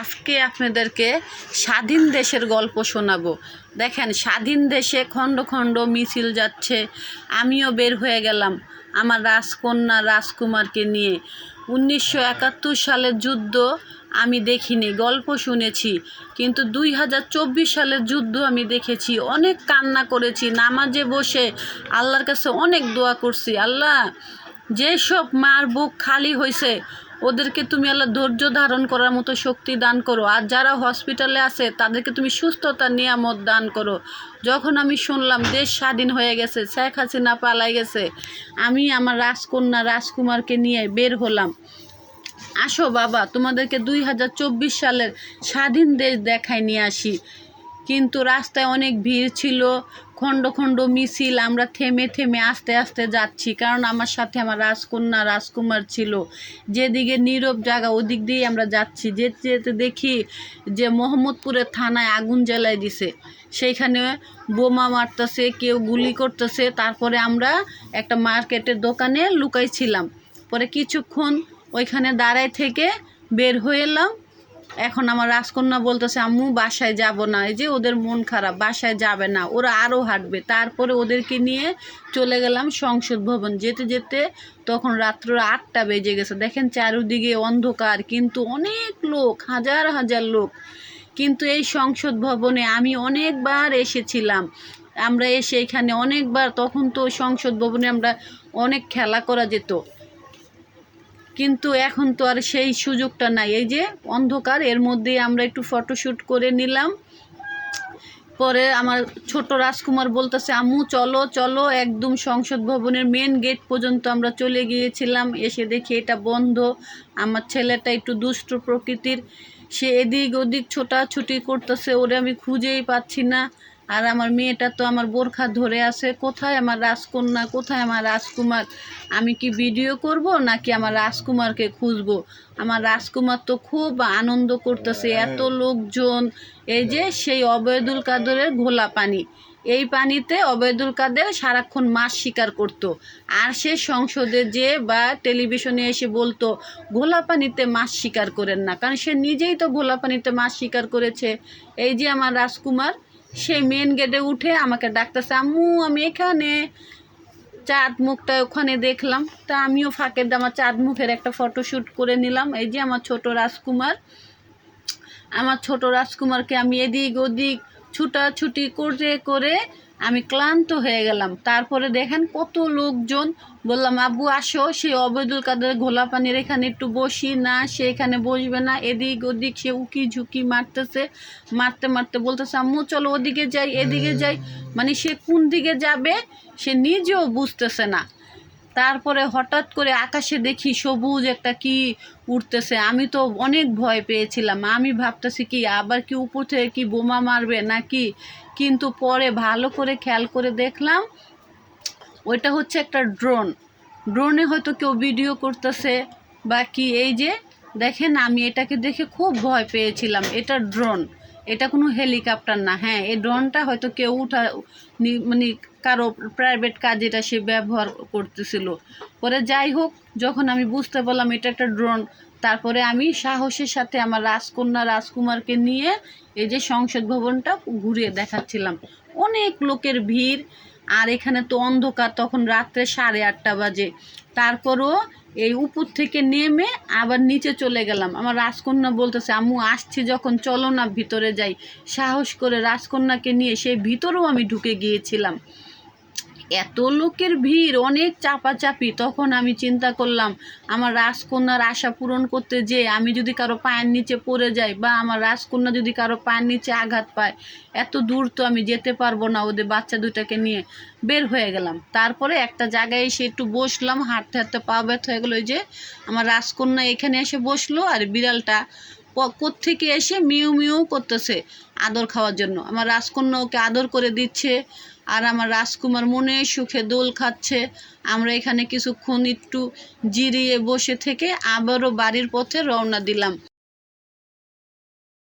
আজকে আপনাদেরকে স্বাধীন দেশের গল্প শোনাবো। দেখেন, স্বাধীন দেশে খণ্ড খণ্ড মিছিল যাচ্ছে। আমিও বের হয়ে গেলাম আমার রাজকন্যা রাজকুমারকে নিয়ে। 1971 সালের যুদ্ধ আমি দেখিনি, গল্প শুনেছি, কিন্তু 2024 সালের যুদ্ধ আমি দেখেছি। অনেক কান্না করেছি, নামাজে বসে আল্লাহর কাছে অনেক দোয়া করছি, আল্লাহ যেসব মার বুক খালি হয়েছে ওদেরকে তুমি আল্লাহ ধৈর্য ধারণ করার মতো শক্তি দান করো, আর যারা হসপিটালে আছে তাদেরকে তুমি সুস্থতার নিয়ামত দান করো। যখন আমি শুনলাম দেশ স্বাধীন হয়ে গেছে, শেখ হাসিনা পালাই গেছে, আমি আমার রাজকন্যা রাজকুমারকে নিয়ে বের হলাম। আসো বাবা, তোমাদেরকে 2024 সালের স্বাধীন দেশ দেখায় নিয়ে আসি। কিন্তু রাস্তায় অনেক ভিড় ছিল, খণ্ড খণ্ড মিছিল। আমরা থেমে থেমে আস্তে আস্তে যাচ্ছি, কারণ আমার সাথে আমার রাজকন্যা রাজকুমার ছিল। যেদিকে নীরব জায়গা ওদিক দিয়েই আমরা যাচ্ছি। যেতে যেতে দেখি যে মোহাম্মদপুরের থানায় আগুন জ্বালাই দিছে, সেইখানে বোমা মারতেছে, কেউ গুলি করতেছে। তারপরে আমরা একটা মার্কেটের দোকানে লুকাইছিলাম। পরে কিছুক্ষণ ওইখানে দাঁড়ায় থেকে বের হয়ে এলাম। এখন আমার রাজকন্যা বলতেছে, আম্মু বাসায় যাব না, এই যে ওদের মন খারাপ, বাসায় যাবে না, ওরা আরও হাঁটবে। তারপরে ওদেরকে নিয়ে চলে গেলাম সংসদ ভবন। যেতে যেতে তখন রাত্র 8টা বেজে গেছে। দেখেন চারিদিকে অন্ধকার, কিন্তু অনেক লোক, হাজার হাজার লোক। কিন্তু এই সংসদ ভবনে আমি অনেকবার এসেছিলাম। আমরা এসে এখানে অনেকবার, তখন তো সংসদ ভবনে আমরা অনেক খেলা করা যেত, কিন্তু এখন তো আর সেই সুযোগটা নাই। এই যে অন্ধকার, এর মধ্যেই আমরা একটু ফটোশ্যুট করে নিলাম। পরে আমার ছোট রাজকুমার বলতেছে, আম্মু চলো চলো। একদম সংসদ ভবনের মেন গেট পর্যন্ত আমরা চলে গিয়েছিলাম। এসে দেখি এটা বন্ধ। আমার ছেলেটা একটু দুষ্ট প্রকৃতির, সে এদিক ওদিক ছোটাছুটি করতেছে, ওরে আমি খুঁজেই পাচ্ছি না। আর আমার মেয়েটা তো আমার বোরখা ধরে আছে। কোথায় আমার রাজকন্যা, কোথায় আমার রাজকুমার? আমি কি ভিডিও করব নাকি আমার রাজকুমারকে খুঁজবো? আমার রাজকুমার তো খুব আনন্দ করতেছে, এত লোকজন। এই যে সেই অবৈদুল কাদেরের ঘোলা পানি, এই পানিতে অবৈদুল কাদের সারাক্ষণ মাছ শিকার করত। আর সে সংসদে যে বা টেলিভিশনে এসে বলতো ঘোলা পানিতে মাছ শিকার করেন না, কারণ সে নিজেই তো ঘোলা পানিতে মাছ শিকার করেছে। এই যে আমার রাজকুমার, সেই মেন গেটে উঠে আমাকে ডাকতেছে, আম্মু আমি এখানে। চাঁদ মুখটা ওখানে দেখলাম, তা আমিও ফাঁকে আমার চাঁদ মুখের একটা ফটোশ্যুট করে নিলাম। এই যে আমার ছোট রাজকুমার, আমার ছোট রাজকুমারকে আমি এদিক ওদিক ছুটাছুটি করে করে আমি ক্লান্ত হয়ে গেলাম। তারপরে দেখেন কত লোকজন। বললাম, আব্বু আসো, সেই অবৈদুল কাদের ঘোলা পানির এখানে একটু বসি। না, সে এখানে বসবে না, এদিক ওদিক সে উকি ঝুঁকি মারতেছে। মারতে মারতে বলতেছে, আম্মু চলো ওদিকে যাই, এদিকে যাই। মানে সে কোন দিকে যাবে সে নিজেও বুঝতেছে না। তারপরে হঠাৎ করে আকাশে দেখি সবুজ একটা কি উঠতেছে। আমি তো অনেক ভয় পেয়েছিলাম। আমি ভাবতেছি কি আবার কি উপর থেকে কি বোমা মারবে নাকি, কিন্তু পরে ভালো করে খেয়াল করে দেখলাম ওইটা হচ্ছে একটা ড্রোন। ড্রোনে হয়তো কেউ ভিডিও করতেছে বা কি। এই যে দেখেন, আমি এটাকে দেখে খুব ভয় পেয়েছিলাম। এটা ড্রোন, এটা কোনো হেলিকপ্টার না। হ্যাঁ, এই ড্রোনটা হয়তো কেউ মানে কারো প্রাইভেট কাজে এটা সে ব্যবহার করতেছিল। পরে যাই হোক, যখন আমি বুঝতে পারলাম এটা একটা ড্রোন, তারপরে আমি সাহসের সাথে আমার রাজকন্যা রাজকুমারকে নিয়ে এই যে সংসদ ভবনটা ঘুরিয়ে দেখাচ্ছিলাম। অনেক লোকের ভিড়, আর এখানে তো অন্ধকার, তখন রাত্রে 8:30 বাজে। তারপরও এই উপর থেকে নেমে আবার নিচে চলে গেলাম। আমার রাজকন্যা বলতেছে, আম্মু আসছি যখন চলো না ভিতরে যাই। সাহস করে রাজকন্যাকে নিয়ে সেই ভিতরেও আমি ঢুকে গিয়েছিলাম। এত লোকের ভিড়, অনেক চাপাচাপি। তখন আমি চিন্তা করলাম আমার রাজকন্যার আশা পূরণ করতে যে আমি যদি কারো পায়ের নিচে পড়ে যাই, বা আমার রাজকন্যা যদি কারো পায়ের নিচে আঘাত পায়, এত দূর তো আমি যেতে পারবো না। ওদের বাচ্চা দুটাকে নিয়ে বের হয়ে গেলাম। তারপরে একটা জায়গায় এসে একটু বসলাম, হাঁটতে হাঁটতে পা ব্যথা হয়ে গেলো। ওই যে আমার রাজকন্যা এখানে এসে বসলো, আর বিড়ালটা কোত্থেকে এসে মিউ মিউ করতেছে আদর খাওয়ার জন্য। আমার রাজকন্যা ওকে আদর করে দিচ্ছে, আর আমার রাজকুমার মনে সুখে দোল খাচ্ছে। আমরা এখানে কিছুক্ষণ একটু জিরিয়ে বসে থেকে আবারও বাড়ির পথে রওনা দিলাম।